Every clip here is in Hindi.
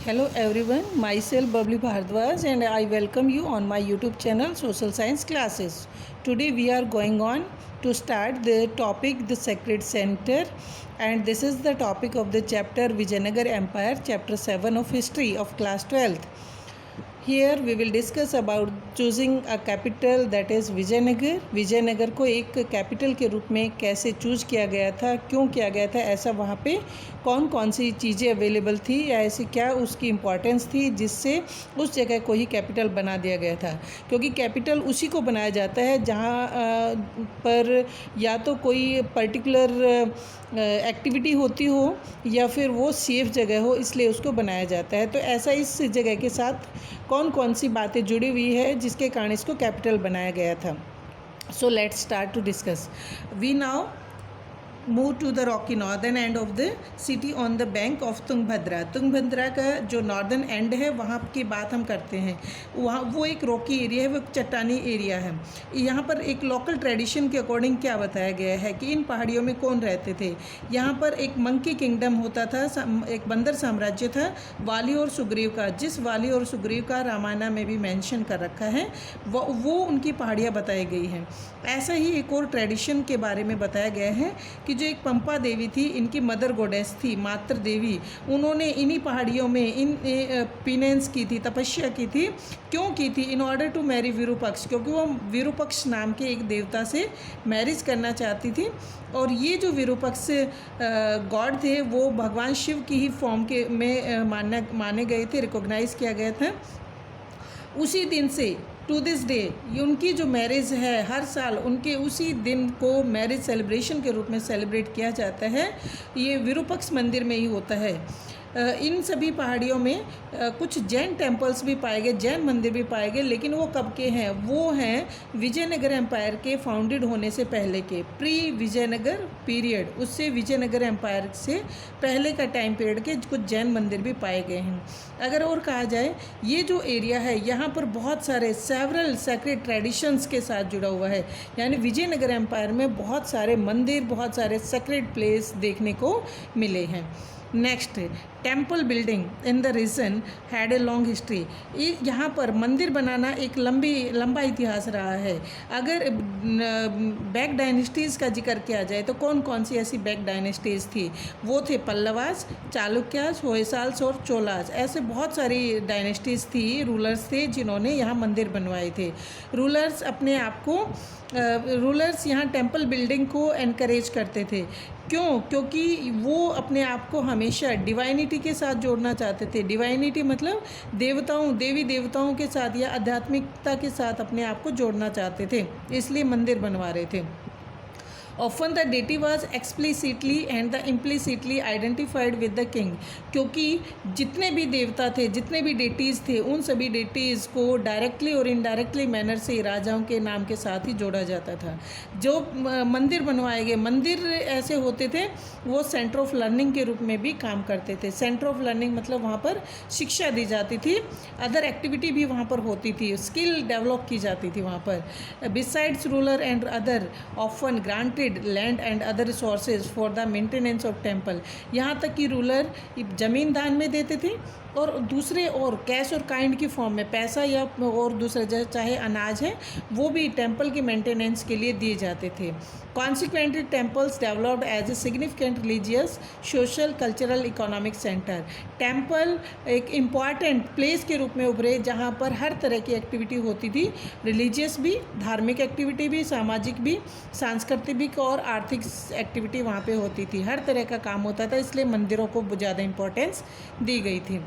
Hello everyone, myself Babli Bhardwaj and I welcome you on my YouTube channel Social Science Classes. Today we are going on to start the topic the Sacred Center, and this is the topic of the chapter Vijayanagar Empire, chapter 7 of history of class 12th. Here we will discuss about choosing a capital that is Vijayanagar. Vijayanagar को एक कैपिटल के रूप में कैसे चूज किया गया था, क्यों किया गया था, ऐसा वहाँ पे कौन कौन सी चीज़ें अवेलेबल थी या ऐसी क्या उसकी इम्पोर्टेंस थी जिससे उस जगह को ही कैपिटल बना दिया गया था. क्योंकि कैपिटल उसी को बनाया जाता है जहाँ पर या तो कोई पर्टिकुलर एक्टिविटी होती हो या फिर वो सेफ जगह हो, इसलिए उसको बनाया जाता है. तो ऐसा इस जगह के साथ कौन कौन सी बातें जुड़ी हुई है जिसके कारण इसको कैपिटल बनाया गया था. So let's start to discuss. We now move to the rocky northern end of the city on the bank of Tungabhadra. Tungabhadra का जो नॉर्दर्न एंड है वहाँ की बात हम करते हैं. वहाँ वो एक रॉकी एरिया है, वो एक चट्टानी एरिया है. यहाँ पर एक लोकल ट्रेडिशन के अकॉर्डिंग क्या बताया गया है कि इन पहाड़ियों में कौन रहते थे. यहाँ पर एक मंकी किंगडम होता था, एक बंदर साम्राज्य था वाली और सुग्रीव का. जिस वाली और सुग्रीव का रामायण में भी मेंशन कर रखा है वो उनकी पहाड़ियाँ बताई गई हैं. ऐसा ही एक और ट्रेडिशन के बारे में बताया गया है कि जो एक पंपा देवी थी, इनकी मदर गॉडेस थी, मातृ देवी, उन्होंने इन्हीं पहाड़ियों में पिनेंस की थी, तपस्या की थी. क्यों की थी? In order to marry Virupaksha, क्योंकि वो विरूपक्ष नाम के एक देवता से मैरिज करना चाहती थी. और ये जो विरूपक्ष गॉड थे वो भगवान शिव की ही फॉर्म के में माने गए थे, रिकॉग्नाइज किया गया था. उसी दिन से टू दिस डे उनकी जो मैरिज है हर साल उनके उसी दिन को मैरिज सेलिब्रेशन के रूप में सेलिब्रेट किया जाता है. ये विरूपक्ष मंदिर में ही होता है. इन सभी पहाड़ियों में कुछ जैन टेम्पल्स भी पाए गए, जैन मंदिर भी पाए गए, लेकिन वो कब के हैं? वो हैं विजयनगर एम्पायर के फाउंडेड होने से पहले के, प्री विजयनगर पीरियड. उससे विजयनगर एम्पायर से पहले का टाइम पीरियड के कुछ जैन मंदिर भी पाए गए हैं. अगर और कहा जाए, ये जो एरिया है यहाँ पर बहुत सारे सेवरल सेक्रेड ट्रेडिशंस के साथ जुड़ा हुआ है. यानी विजयनगर एम्पायर में बहुत सारे मंदिर, बहुत सारे सेक्रेड प्लेस देखने को मिले हैं. Next, temple building in the region had a long history. यहाँ पर मंदिर बनाना एक लंबा इतिहास रहा है. अगर बैक डायनेस्टीज़ का जिक्र किया जाए तो कौन कौन सी ऐसी बैक डायनेस्टीज़ थी? वो थे पल्लवास, चालुक्यास, होयसाल्स और चोलास. ऐसे बहुत सारी डायनेस्टीज़ थी, रूलर्स थे जिन्होंने यहाँ मंदिर बनवाए थे. रूलर्स अपने आप को रूलर्स यहाँ टेम्पल बिल्डिंग को एनकरेज करते थे. क्यों? क्योंकि वो अपने आप को हमेशा डिवाइनिटी के साथ जोड़ना चाहते थे. डिवाइनिटी मतलब देवी देवताओं के साथ या आध्यात्मिकता के साथ अपने आप को जोड़ना चाहते थे, इसलिए मंदिर बनवा रहे थे. Often the deity was explicitly and the implicitly identified with the king. क्योंकि जितने भी देवता थे, जितने भी डेटीज़ थे, उन सभी डेटीज़ को डायरेक्टली और इनडायरेक्टली मैनर से राजाओं के नाम के साथ ही जोड़ा जाता था. जो मंदिर बनवाए गए मंदिर ऐसे होते थे, वो सेंटर ऑफ लर्निंग के रूप में भी काम करते थे. सेंटर ऑफ लर्निंग मतलब वहाँ पर शिक्षा दी जाती थी, अदर एक्टिविटी भी वहाँ पर होती थी, स्किल डेवलप की जाती थी वहाँ पर. Besides ruler and other often granted land and other resources for the maintenance of temple. यहाँ तक कि रूलर ज़मीन दान में देते थे और दूसरे और कैश और काइंड की फॉर्म में पैसा या और दूसरे चाहे अनाज है वो भी टेम्पल के मेंटेनेंस के लिए दिए जाते थे. Consequently temples developed as a significant religious, social, cultural, economic centre. Temple एक इम्पॉर्टेंट प्लेस के रूप में उभरे जहाँ पर हर तरह की एक्टिविटी होती थी, रिलीजियस भी, धार्मिक एक्टिविटी भी, सामाजिक भी, सांस्कृतिक और आर्थिक एक्टिविटी वहाँ पे होती थी. हर तरह का काम होता था, इसलिए मंदिरों को ज़्यादा इम्पोर्टेंस दी गई थी.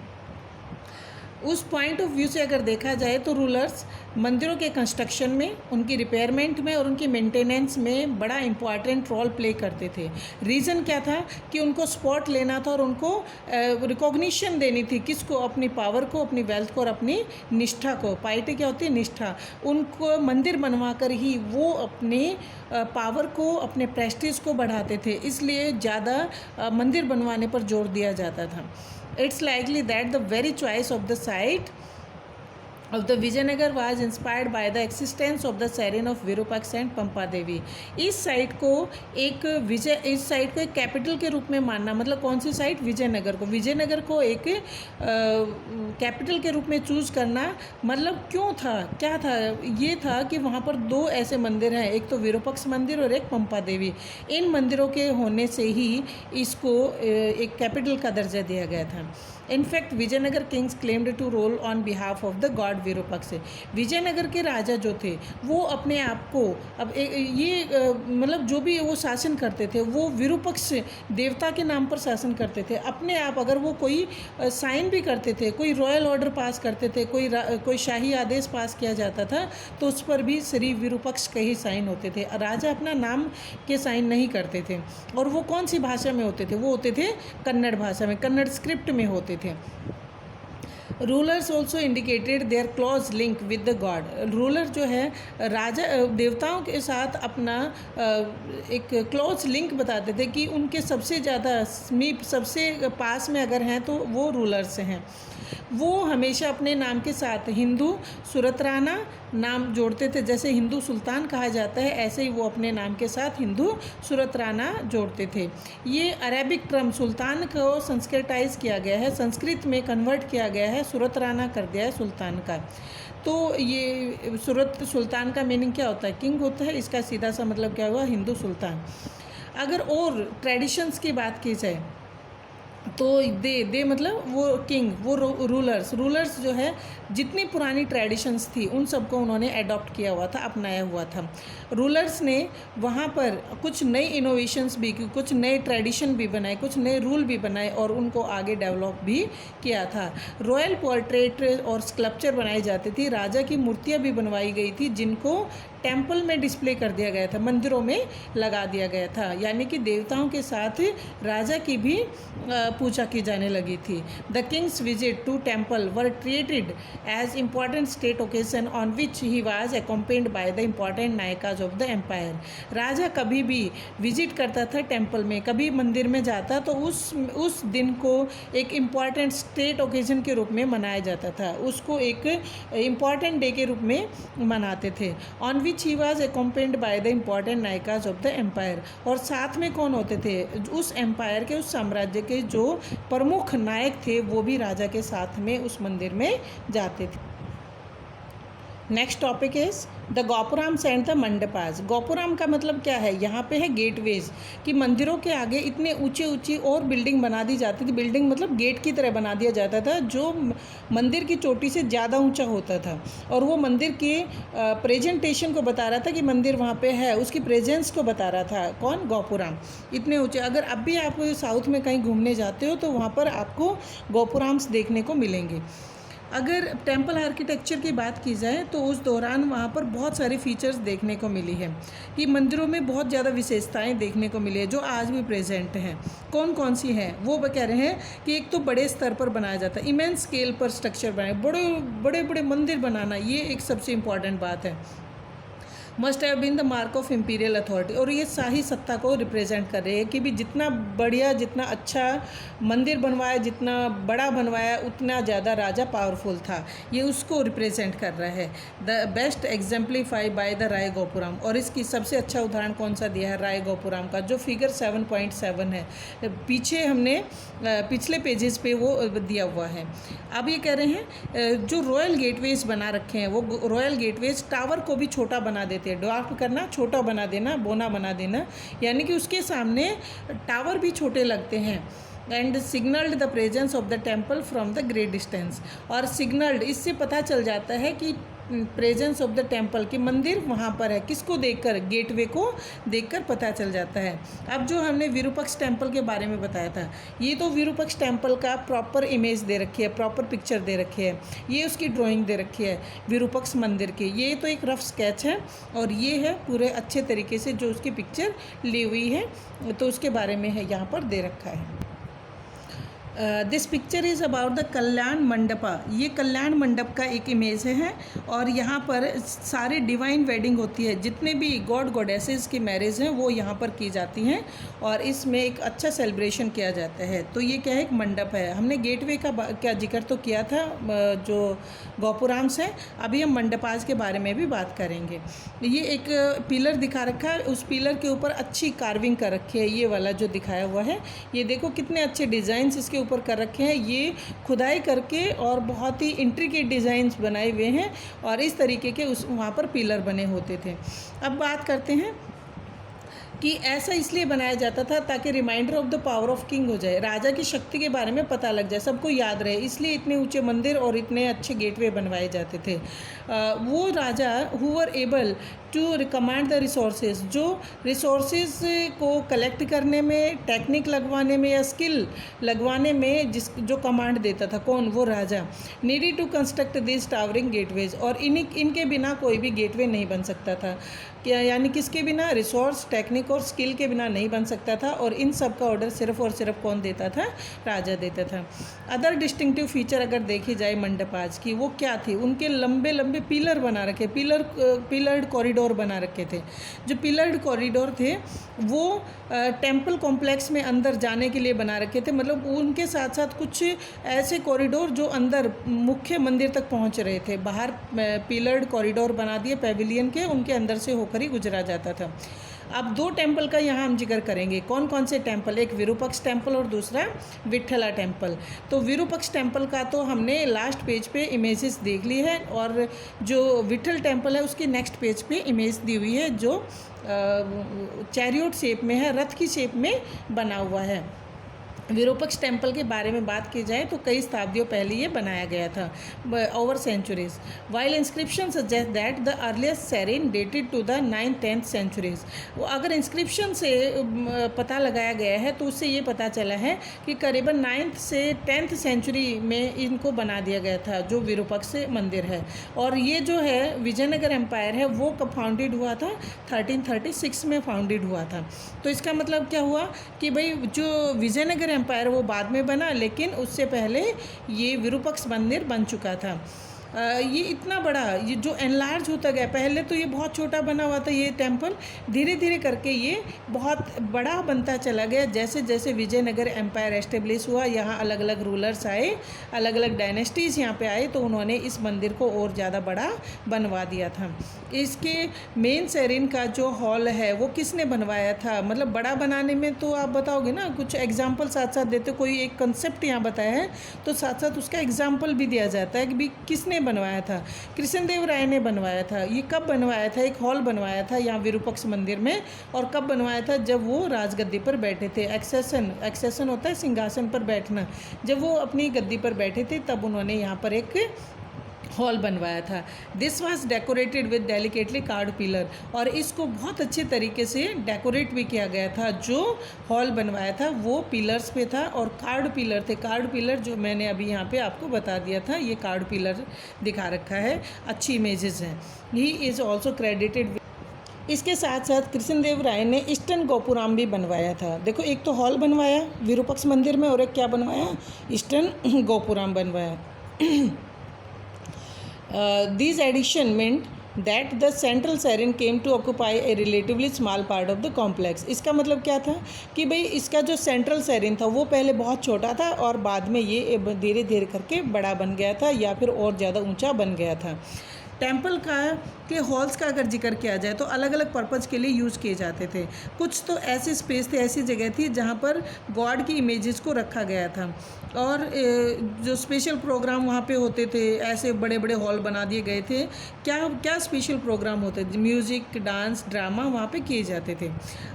उस पॉइंट ऑफ व्यू से अगर देखा जाए तो रूलर्स मंदिरों के कंस्ट्रक्शन में, उनकी रिपेयरमेंट में और उनकी मेंटेनेंस में बड़ा इंपॉर्टेंट रोल प्ले करते थे. रीज़न क्या था कि उनको स्पॉट लेना था और उनको रिकॉग्निशन देनी थी. किसको? अपनी पावर को, अपनी वेल्थ को और अपनी निष्ठा को. पाइटी क्या होती है? निष्ठा. उनको मंदिर बनवा कर ही वो अपने पावर को, अपने प्रेस्टीज को बढ़ाते थे, इसलिए ज़्यादा मंदिर बनवाने पर जोर दिया जाता था. It's likely that the very choice of the site of the Vijayanagar was inspired by the existence of the Seren of Virupaksha and Pampa Devi। इस साइट को एक कैपिटल के रूप में मानना, मतलब कौन सी साइट? विजयनगर को एक कैपिटल के रूप में चूज़ करना, मतलब क्यों था, क्या था? ये था कि वहाँ पर दो ऐसे मंदिर हैं, एक तो विरूपाक्ष मंदिर और एक पंपा देवी। इन मंदिरों के होने से ही इसको एक कैपिटल का दर्जा दिया गया था। In fact Vijayanagar kings claimed to rule on behalf of the god Virupaksha. Vijayanagar के राजा जो थे वो अपने आप को मतलब जो भी वो शासन करते थे वो विरूपाक्ष देवता के नाम पर शासन करते थे अपने आप। अगर वो कोई साइन भी करते थे, कोई रॉयल ऑर्डर पास करते थे, कोई शाही आदेश पास किया जाता था तो उस पर भी श्री विरूपाक्ष के ही साइन होते थे। राजा अपना नाम के साइन नहीं करते थे। और वो कौन सी भाषा में होते थे? वो होते थे कन्नड़ भाषा में, कन्नड़ स्क्रिप्ट में होते थे। Rulers also indicated their close link with the god. Ruler जो है राजा देवताओं के साथ अपना एक क्लोज लिंक बताते थे कि उनके सबसे ज़्यादा समीप, सबसे पास में अगर हैं तो वो रूलर्स हैं। वो हमेशा अपने नाम के साथ हिंदू सुरतराना नाम जोड़ते थे। जैसे हिंदू सुल्तान कहा जाता है ऐसे ही वो अपने नाम के साथ हिंदू सुरतराना जोड़ते थे। ये अरेबिक टर्म सुल्तान को संस्कृताइज किया गया है, संस्कृत में कन्वर्ट किया गया है, सुरतराना कर दिया है सुल्तान का। तो ये सुल्तान का मीनिंग क्या होता है? किंग होता है। इसका सीधा सा मतलब क्या हुआ? हिंदू सुल्तान। अगर और ट्रेडिशंस की बात की जाए तो दे मतलब वो किंग, वो रूलर्स जो है जितनी पुरानी ट्रेडिशंस थी उन सबको उन्होंने अडॉप्ट किया हुआ था, अपनाया हुआ था। रूलर्स ने वहाँ पर कुछ नई इनोवेशंस भी की, कुछ नए ट्रेडिशन भी बनाए, कुछ नए रूल भी बनाए और उनको आगे डेवलप भी किया था। रॉयल पोर्ट्रेट और स्कल्पचर बनाई जाती थी, राजा की मूर्तियाँ भी बनवाई गई थी जिनको टेम्पल में डिस्प्ले कर दिया गया था, मंदिरों में लगा दिया गया था। यानी कि देवताओं के साथ राजा की भी पूजा की जाने लगी थी। The king's visit to temple were treated as important state occasion on which he was accompanied by the important नायकाज of the empire. राजा कभी भी विजिट करता था टेम्पल में, कभी मंदिर में जाता तो उस दिन को एक इम्पॉर्टेंट स्टेट ओकेजन के रूप में मनाया जाता था, उसको एक इम्पॉर्टेंट डे के रूप में मनाते थे। On which he was accompanied by the important नायकाज of the empire. और साथ में कौन होते थे? उस एम्पायर के, उस साम्राज्य के जो प्रमुख नायक थे वो भी राजा के साथ में उस मंदिर में जाते थे। Next topic is the gopurams and the mandapas. Gopuram का मतलब क्या है? यहाँ पे है गेटवेज, कि मंदिरों के आगे इतने ऊंचे ऊंची और बिल्डिंग बना दी जाती थी। बिल्डिंग मतलब गेट की तरह बना दिया जाता था जो मंदिर की चोटी से ज़्यादा ऊंचा होता था और वो मंदिर के प्रेजेंटेशन को बता रहा था कि मंदिर वहाँ पे है, उसकी प्रेजेंस को बता रहा था। कौन? गोपुराम। इतने ऊँचे। अगर अब भी आप साउथ में कहीं घूमने जाते हो तो वहाँ पर आपको गोपुराम्स देखने को मिलेंगे। अगर टेम्पल आर्किटेक्चर की बात की जाए तो उस दौरान वहाँ पर बहुत सारे फीचर्स देखने को मिली है कि मंदिरों में बहुत ज़्यादा विशेषताएं देखने को मिली है जो आज भी प्रेजेंट हैं। कौन कौन सी हैं? वो कह रहे हैं कि एक तो बड़े स्तर पर बनाया जाता है, इमेंस स्केल पर स्ट्रक्चर बनाए, बड़े बड़े मंदिर बनाना, ये एक सबसे इम्पॉर्टेंट बात है। Must have been the mark of imperial authority. और ये शाही सत्ता को रिप्रेजेंट कर रहे हैं कि भी जितना बढ़िया, जितना अच्छा मंदिर बनवाया, जितना बड़ा बनवाया उतना ज़्यादा राजा पावरफुल था, ये उसको रिप्रेजेंट कर रहा है। The best exemplify by the Raya gopuram. और इसकी सबसे अच्छा उदाहरण कौन सा दिया है? राय गोपुराम का, जो फिगर 7.7 है। पीछे हमने पिछले पेजेस पे वो दिया हुआ है। अब ये कह रहे हैं जो रॉयल गेटवेज बना रखे हैं वो रॉयल गेटवेज टावर को भी छोटा बना देते हैं। ड्वार्फ करना, छोटा बना देना, बोना बना देना, यानी कि उसके सामने टावर भी छोटे लगते हैं। And signalled the presence of the temple from the great distance. और सिग्नल्ड, इससे पता चल जाता है कि प्रेजेंस ऑफ द टेम्पल, कि मंदिर वहाँ पर है। किसको देखकर? गेटवे को देखकर पता चल जाता है। अब जो हमने विरूपाक्ष टेम्पल के बारे में बताया था, ये तो विरूपाक्ष टेम्पल का प्रॉपर इमेज दे रखी है, प्रॉपर पिक्चर दे रखी है, ये उसकी ड्राइंग दे रखी है विरूपाक्ष मंदिर की। ये तो एक रफ स्केच है और ये है पूरे अच्छे तरीके से जो उसकी पिक्चर ली हुई है, तो उसके बारे में है यहाँ पर दे रखा है। This picture is about the Kalyana mandapa. ये कल्याण मंडप का एक इमेज है और यहाँ पर सारे डिवाइन वेडिंग होती है, जितने भी गॉड गॉडेसेस की मैरिज हैं वो यहाँ पर की जाती हैं और इसमें एक अच्छा सेलिब्रेशन किया जाता है। तो ये क्या है, एक मंडप है। हमने गेटवे का क्या जिक्र तो किया था जो गोपुराम्स है, अभी हम मंडपाज के बारे में भी बात करेंगे। ये एक पिलर दिखा रखा है, उस पिलर के ऊपर अच्छी कार्विंग कर रखी है, ये वाला जो दिखाया हुआ है। ये देखो कितने अच्छे डिज़ाइंस इसके ऊपर कर रखे हैं, ये खुदाई करके और बहुत ही इंट्रिकेट डिज़ाइंस बनाए हुए हैं और इस तरीके के उस वहाँ पर पिलर बने होते थे। अब बात करते हैं कि ऐसा इसलिए बनाया जाता था ताकि reminder of the power of king हो जाए, राजा की शक्ति के बारे में पता लग जाए, सबको याद रहे, इसलिए इतने ऊंचे मंदिर और इतने अच्छे गेटवे बनवाए जाते थे। वो राजा who were able to command the resources, जो रिसोर्सेज को कलेक्ट करने में, टेक्निक लगवाने में या स्किल लगवाने में जो कमांड देता था, कौन, वो राजा। Needed to construct this towering gateways, और इनके बिना कोई भी गेटवे नहीं बन सकता था। क्या यानी किसके बिना, रिसोर्स, टेक्निक और स्किल के बिना नहीं बन सकता था, और इन सब का ऑर्डर सिर्फ और सिर्फ कौन देता था, राजा देता था। अदर डिस्टिंक्टिव फीचर अगर देखी जाए मंडपाज की, वो क्या थी, उनके लंबे लंबे पिलर बना रखे, पिलर्ड कॉरिडोर बना रखे थे। जो पिलर्ड कॉरिडोर थे वो टेम्पल कॉम्प्लेक्स में अंदर जाने के लिए बना रखे थे, मतलब उनके साथ साथ कुछ ऐसे कॉरिडोर जो अंदर मुख्य मंदिर तक पहुंच रहे थे। बाहर पिलर्ड कॉरिडोर बना दिए पेविलियन के, उनके अंदर से होकर ही गुजरा जाता था। अब दो टेम्पल का यहाँ हम जिक्र करेंगे। कौन कौन से टेम्पल, एक विरूपक्ष टेम्पल और दूसरा विट्ठला टेम्पल। तो विरूपक्ष टेम्पल का तो हमने लास्ट पेज पे इमेजेस देख ली है, और जो विट्ठल टेम्पल है उसकी नेक्स्ट पेज पे इमेज दी हुई है, जो चैरियोट शेप में है, रथ की शेप में बना हुआ है। विरूपक्ष टेम्पल के बारे में बात की जाए तो कई शताब्दियों पहले ये बनाया गया था, over centuries. While inscription suggest that the earliest shrine dated to the 9th-10th centuries. वो अगर इंस्क्रिप्शन से पता लगाया गया है तो उससे ये पता चला है कि करीबन 9th से 10th सेंचुरी में इनको बना दिया गया था, जो विरूपक्ष मंदिर है। और ये जो है विजयनगर एम्पायर है वो कब फाउंडेड हुआ था, 1336 में फाउंडेड हुआ था। तो इसका मतलब क्या हुआ कि भाई जो विजयनगर एम्पायर वो बाद में बना, लेकिन उससे पहले ये विरूपक्ष मंदिर बन चुका था। ये इतना बड़ा, ये जो एनलार्ज होता गया, पहले तो ये बहुत छोटा बना हुआ था ये टेम्पल, धीरे धीरे करके ये बहुत बड़ा बनता चला गया। जैसे जैसे विजयनगर एम्पायर एस्टेब्लिश हुआ, यहाँ अलग अलग रूलर्स आए, अलग अलग डायनेस्टीज़ यहाँ पे आए, तो उन्होंने इस मंदिर को और ज़्यादा बड़ा बनवा दिया था। इसके मेन सेरिन का जो हॉल है वो किसने बनवाया था, मतलब बड़ा बनाने में तो आप बताओगे ना, कुछ एग्जाम्पल साथ साथ देते, कोई एक कंसेप्ट यहाँ बताया है तो साथ साथ उसका एग्जाम्पल भी दिया जाता है कि भी किसने बनवाया था। कृष्णदेव राय ने बनवाया था। ये कब बनवाया था, एक हॉल बनवाया था यहाँ विरूपक्ष मंदिर में, और कब बनवाया था, जब वो राजगद्दी पर बैठे थे। एक्सेशन होता है सिंहासन पर बैठना, जब वो अपनी गद्दी पर बैठे थे तब उन्होंने यहाँ पर एक हॉल बनवाया था। This was decorated with delicately card pillar, और इसको बहुत अच्छे तरीके से डेकोरेट भी किया गया था। जो हॉल बनवाया था वो पिलर्स पे था और कार्ड पिलर थे। कार्ड पिलर जो मैंने अभी यहाँ पे आपको बता दिया था, ये कार्ड पिलर दिखा रखा है, अच्छी इमेजेस हैं। He is also credited. इसके साथ साथ कृष्णदेव राय ने ईस्टर्न गोपुराम भी बनवाया था। देखो, एक तो हॉल बनवाया विरूपक्ष मंदिर में और एक क्या बनवाया, ईस्टर्न गोपुराम बनवाया। These addition meant that the central serine came to occupy a relatively small part of the complex। इसका मतलब क्या था कि भाई इसका जो सेंट्रल सेरिन था वो पहले बहुत छोटा था और बाद में ये धीरे धीरे करके बड़ा बन गया था या फिर और ज़्यादा ऊंचा बन गया था। टेम्पल के हॉल्स का अगर जिक्र किया जाए तो अलग अलग पर्पज़ के लिए यूज़ किए जाते थे। कुछ तो ऐसे स्पेस थे, ऐसी जगह थी जहाँ पर गॉड की इमेजेस को रखा गया था, और जो स्पेशल प्रोग्राम वहाँ पे होते थे, ऐसे बड़े बड़े हॉल बना दिए गए थे। क्या क्या स्पेशल प्रोग्राम होते थे, म्यूज़िक, डांस, ड्रामा वहाँ पे किए जाते थे।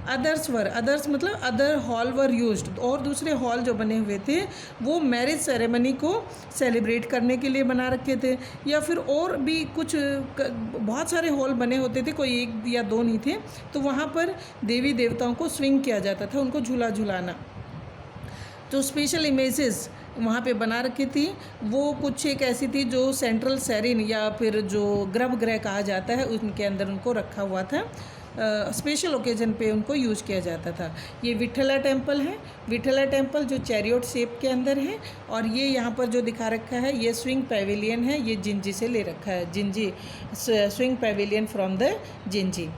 अदर्स मतलब अदर हॉल वर यूज्ड, और दूसरे हॉल जो बने हुए थे वो मैरिज सेरेमनी को सेलिब्रेट करने के लिए बना रखे थे, या फिर और भी कुछ बहुत सारे हॉल बने होते थे, कोई एक या दो नहीं थे। तो वहाँ पर देवी देवताओं को स्विंग किया जाता था, उनको झूला झुलाना। जो स्पेशल इमेजेस वहाँ पे बना रखी थी वो कुछ एक ऐसी थी जो सेंट्रल सेरिन या फिर जो गर्भगृह कहा जाता है उनके अंदर उनको रखा हुआ था। स्पेशल ओकेजन पे उनको यूज़ किया जाता था। ये विठला टेम्पल है। विठला टेम्पल जो चैरियट शेप के अंदर है, और ये यहाँ पर जो दिखा रखा है ये स्विंग पैवेलियन है, ये जिंजी से ले रखा है, Gingee swing pavilion from the Gingee.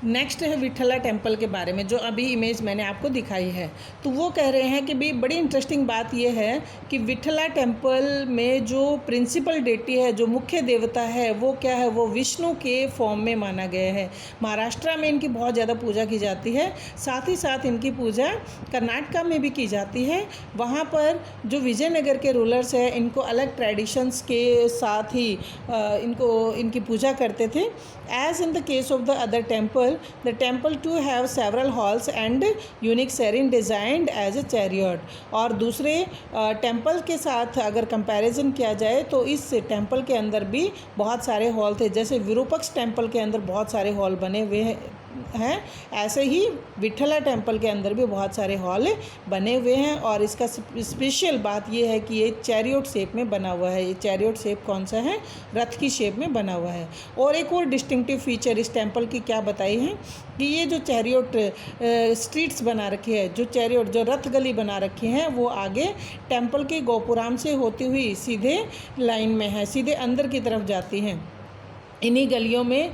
Next है विठला टेम्पल के बारे में, जो अभी इमेज मैंने आपको दिखाई है। तो वो कह रहे हैं कि भाई बड़ी इंटरेस्टिंग बात ये है कि विठला टेम्पल में जो प्रिंसिपल डेटी है, जो मुख्य देवता है, वो क्या है, वो विष्णु के फॉर्म में माना गया है। महाराष्ट्र में इनकी बहुत ज़्यादा पूजा की जाती है, साथ ही साथ इनकी पूजा कर्नाटका में भी की जाती है। वहाँ पर जो विजयनगर के रूलर्स हैं, इनको अलग ट्रेडिशंस के साथ ही इनकी पूजा करते थे। As in the case of the other temple, the temple too have several halls and unique serene designed as a chariot। और दूसरे टेम्पल के साथ अगर कंपैरिजन किया जाए तो इस टेम्पल के अंदर भी बहुत सारे हॉल थे। जैसे विरूपक्ष टेम्पल के अंदर बहुत सारे हॉल बने हुए हैं, ऐसे ही विठला टेम्पल के अंदर भी बहुत सारे हॉल बने हुए हैं। और इसका स्पेशल बात यह है कि ये चैरियट शेप में बना हुआ है। ये चैरियट शेप कौन सा है, रथ की शेप में बना हुआ है। और एक और डिस्टिंक्टिव फीचर इस टेम्पल की क्या बताई है कि ये जो चैरियट स्ट्रीट्स बना रखी है, जो चैरियट जो रथ गली बना रखी हैं, वो आगे टेम्पल के गोपुराम से होती हुई सीधे लाइन में है, सीधे अंदर की तरफ जाती हैं। इन्हीं गलियों में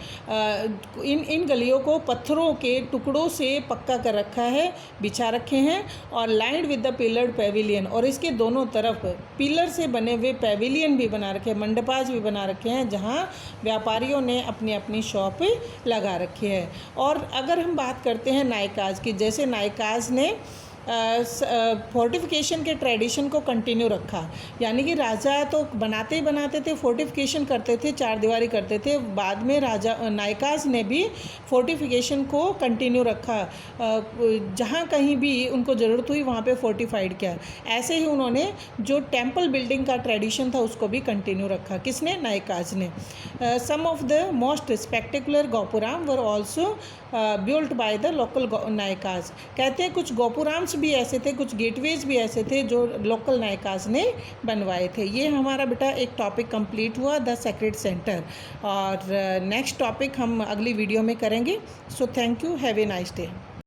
इन गलियों को पत्थरों के टुकड़ों से पक्का कर रखा है, बिछा रखे हैं, और lined with the pillared pavilion. और इसके दोनों तरफ पिलर से बने हुए पैविलियन भी बना रखे हैं, मंडपाज भी बना रखे हैं, जहां व्यापारियों ने अपनी अपनी शॉप लगा रखी है। और अगर हम बात करते हैं नायकाज की, जैसे नायकाज ने फोर्टिफिकेशन के ट्रेडिशन को कंटिन्यू रखा, यानी कि राजा तो बनाते ही बनाते थे, फोर्टिफिकेशन करते थे, चार दीवारी करते थे। बाद में राजा नायकाज ने भी फोर्टिफिकेशन को कंटिन्यू रखा, जहाँ कहीं भी उनको ज़रूरत हुई वहाँ पे फोर्टिफाइड किया। ऐसे ही उन्होंने जो टेम्पल बिल्डिंग का ट्रेडिशन था उसको भी कंटिन्यू रखा। किसने, नायकाज ने। Some of the most spectacular gopuram were also built by the local Nayakas. कहते हैं कुछ गोपुराम्स भी ऐसे थे, कुछ गेटवेज भी ऐसे थे जो लोकल नायकाज ने बनवाए थे। ये हमारा बेटा एक टॉपिक कंप्लीट हुआ, द सेक्रेड सेंटर। और नेक्स्ट टॉपिक हम अगली वीडियो में करेंगे। So thank you, have a nice day.